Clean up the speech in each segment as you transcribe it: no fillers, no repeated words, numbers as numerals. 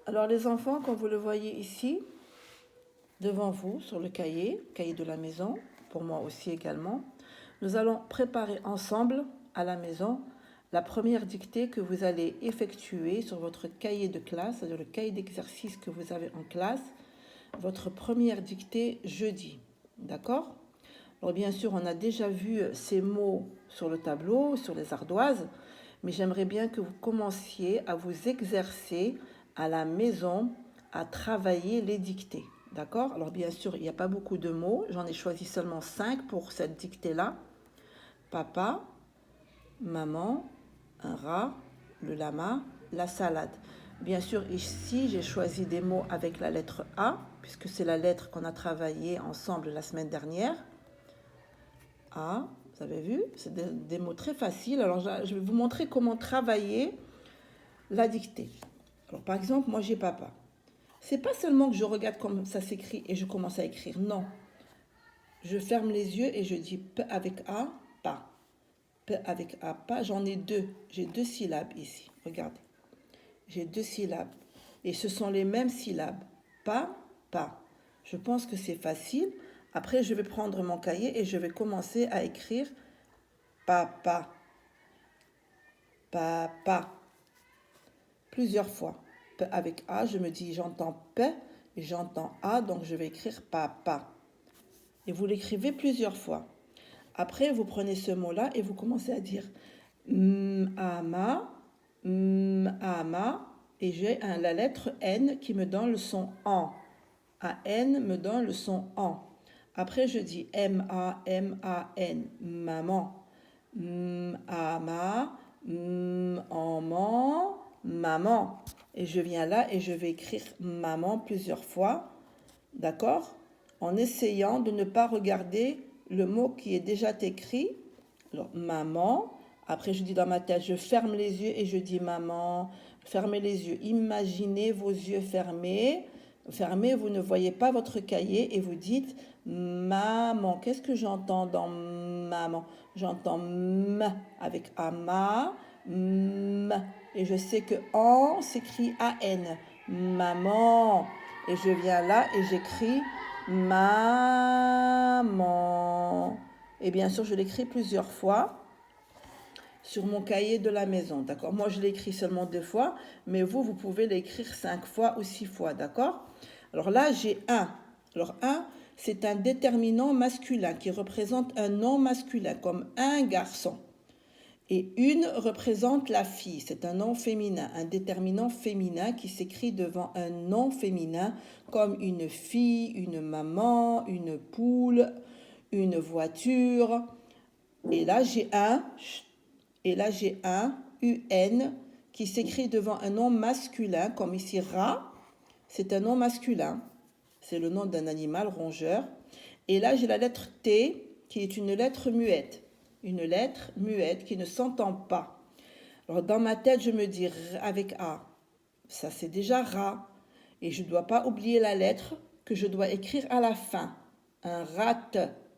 Alors les enfants, comme vous le voyez ici, devant vous, sur le cahier de la maison, pour moi aussi également, nous allons préparer ensemble à la maison la première dictée que vous allez effectuer sur votre cahier de classe, c'est-à-dire le cahier d'exercice que vous avez en classe, votre première dictée jeudi. D'accord? Alors bien sûr, on a déjà vu ces mots sur le tableau, sur les ardoises, mais j'aimerais bien que vous commenciez à vous exercer à la maison, à travailler les dictées. D'accord? Alors bien sûr, il n'y a pas beaucoup de mots, j'en ai choisi seulement 5 pour cette dictée-là. Papa, maman, un rat, le lama, la salade. Bien sûr, ici, j'ai choisi des mots avec la lettre A, puisque c'est la lettre qu'on a travaillé ensemble la semaine dernière. A, vous avez vu, c'est des mots très faciles. Alors, je vais vous montrer comment travailler la dictée. Alors, par exemple, moi, j'ai papa. C'est pas seulement que je regarde comme ça s'écrit et je commence à écrire. Non. Je ferme les yeux et je dis P avec A, pas. P avec A, pas. J'en ai deux. J'ai 2 syllabes ici. Regardez. J'ai 2 syllabes. Et ce sont les mêmes syllabes. Pas, pas. Je pense que c'est facile. Après, je vais prendre mon cahier et je vais commencer à écrire papa, papa. Plusieurs fois. P avec A, je me dis j'entends P et j'entends A, donc je vais écrire papa. Et vous l'écrivez plusieurs fois. Après, vous prenez ce mot-là et vous commencez à dire ama, ama, et j'ai la lettre N qui me donne le son en. N me donne le son en. Après, je dis M-A-M-A-N, maman. Ama, maman, maman. Et je viens là et je vais écrire maman plusieurs fois, d'accord? En essayant de ne pas regarder le mot qui est déjà écrit. Alors, maman. Après, je dis dans ma tête, je ferme les yeux et je dis maman. Fermez les yeux. Imaginez vos yeux fermés. Fermez, vous ne voyez pas votre cahier et vous dites maman. Qu'est-ce que j'entends dans maman? J'entends m avec ama, m. Et je sais que en s'écrit an. Maman. Et je viens là et j'écris maman. Et bien sûr, je l'écris plusieurs fois sur mon cahier de la maison, d'accord? Moi, je l'écris seulement 2 fois, mais vous pouvez l'écrire 5 fois ou 6 fois, d'accord? Alors là, j'ai un. Alors un, c'est un déterminant masculin qui représente un nom masculin, comme un garçon. Et une représente la fille, c'est un nom féminin, un déterminant féminin qui s'écrit devant un nom féminin comme une fille, une maman, une poule, une voiture. Et là j'ai un, UN, qui s'écrit devant un nom masculin comme ici rat, c'est un nom masculin, c'est le nom d'un animal rongeur. Et là j'ai la lettre T qui est une lettre muette. Une lettre muette qui ne s'entend pas. Alors dans ma tête, je me dis avec A. Ça c'est déjà rat. Et je ne dois pas oublier la lettre que je dois écrire à la fin. Un rat.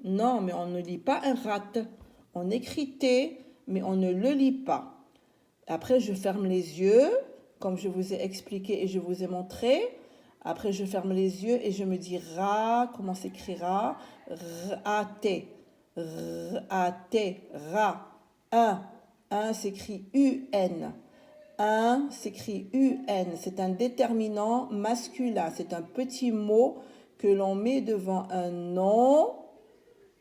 Non, mais on ne lit pas un rat. On écrit T, mais on ne le lit pas. Après, je ferme les yeux, comme je vous ai expliqué et je vous ai montré. Après, je ferme les yeux et je me dis ra. Comment s'écrira? R-A-T. R-A-T, ra, un s'écrit UN, un s'écrit UN, c'est un déterminant masculin, c'est un petit mot que l'on met devant un nom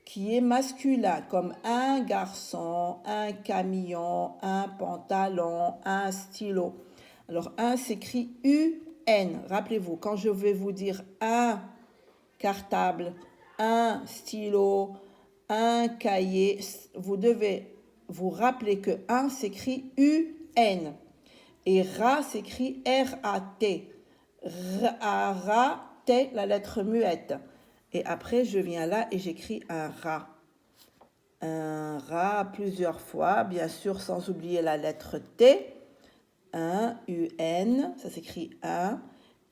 qui est masculin, comme un garçon, un camion, un pantalon, un stylo. Alors un s'écrit UN, rappelez-vous, quand je vais vous dire un cartable, un stylo, un cahier, vous devez vous rappeler que un s'écrit UN et rat s'écrit R-A-T. R-A-T, la lettre muette. Et après, je viens là et j'écris un rat. Un rat plusieurs fois, bien sûr, sans oublier la lettre T. Un, UN, ça s'écrit un.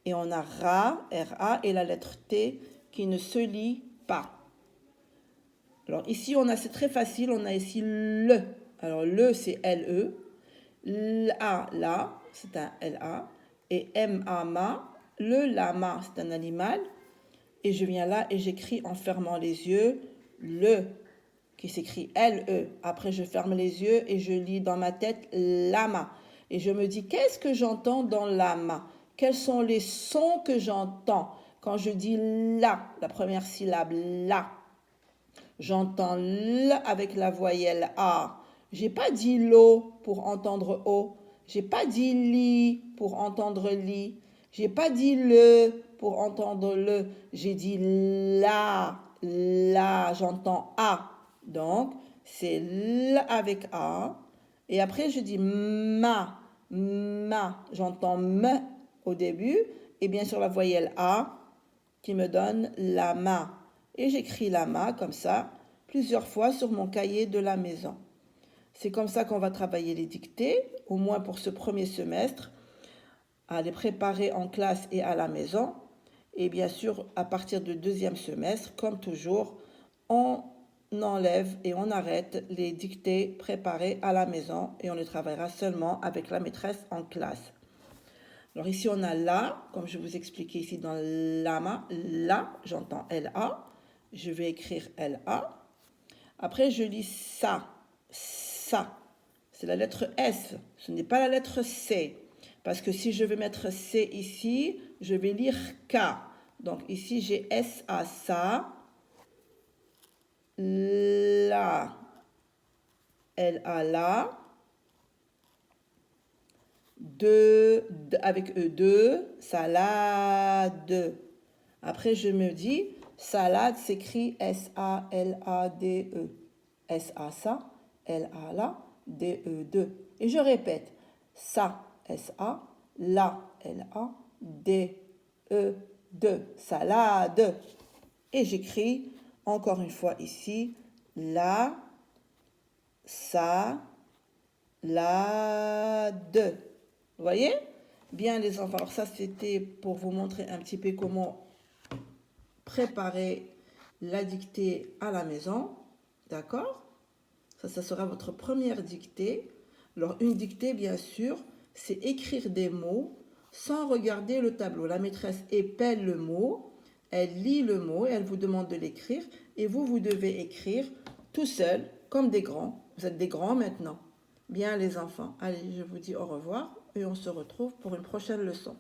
Et on a rat, R-A, et la lettre T qui ne se lit pas. Alors ici, c'est très facile, on a ici le. Alors le, c'est L-E. L-A, là, c'est un L-A. et M-A-M-A. Le lama, c'est un animal. Et je viens là et j'écris en fermant les yeux le, qui s'écrit L-E. Après, je ferme les yeux et je lis dans ma tête lama. Et je me dis, qu'est-ce que j'entends dans lama? Quels sont les sons que j'entends quand je dis la première syllabe, la? J'entends L avec la voyelle A. J'ai pas dit l'O pour entendre O. J'ai pas dit li pour entendre li. J'ai pas dit le pour entendre le. J'ai dit la. J'entends A. Donc, c'est L avec A. Et après, je dis ma. J'entends M au début. Et bien sûr, la voyelle A qui me donne la ma. Et j'écris la ma comme ça plusieurs fois sur mon cahier de la maison. C'est comme ça qu'on va travailler les dictées, au moins pour ce premier semestre, à les préparer en classe et à la maison. Et bien sûr, à partir du deuxième semestre, comme toujours, on enlève et on arrête les dictées préparées à la maison et on les travaillera seulement avec la maîtresse en classe. Alors ici, on a la, comme je vous expliquais ici dans lama, la, j'entends L-A. Je vais écrire L-A. Après, je lis ça. C'est la lettre S. Ce n'est pas la lettre C. Parce que si je veux mettre C ici, je vais lire K. Donc ici, j'ai S-A, ça. La. L-A, la. Avec E2. Salade. Après, je me dis, salade s'écrit S-A-L-A-D-E. S-A, ça. L-A, la. D-E-2. Et je répète, ça, S-A, la, L-A, D-E-2. Salade. Et j'écris encore une fois ici, la, ça, la, de. Vous voyez? Bien les enfants. Alors ça, c'était pour vous montrer un petit peu comment préparer la dictée à la maison. D'accord? Ça sera votre première dictée. Alors, une dictée, bien sûr, c'est écrire des mots sans regarder le tableau. La maîtresse épelle le mot, elle lit le mot, elle vous demande de l'écrire et vous devez écrire tout seul, comme des grands. Vous êtes des grands maintenant. Bien les enfants. Allez, je vous dis au revoir et on se retrouve pour une prochaine leçon.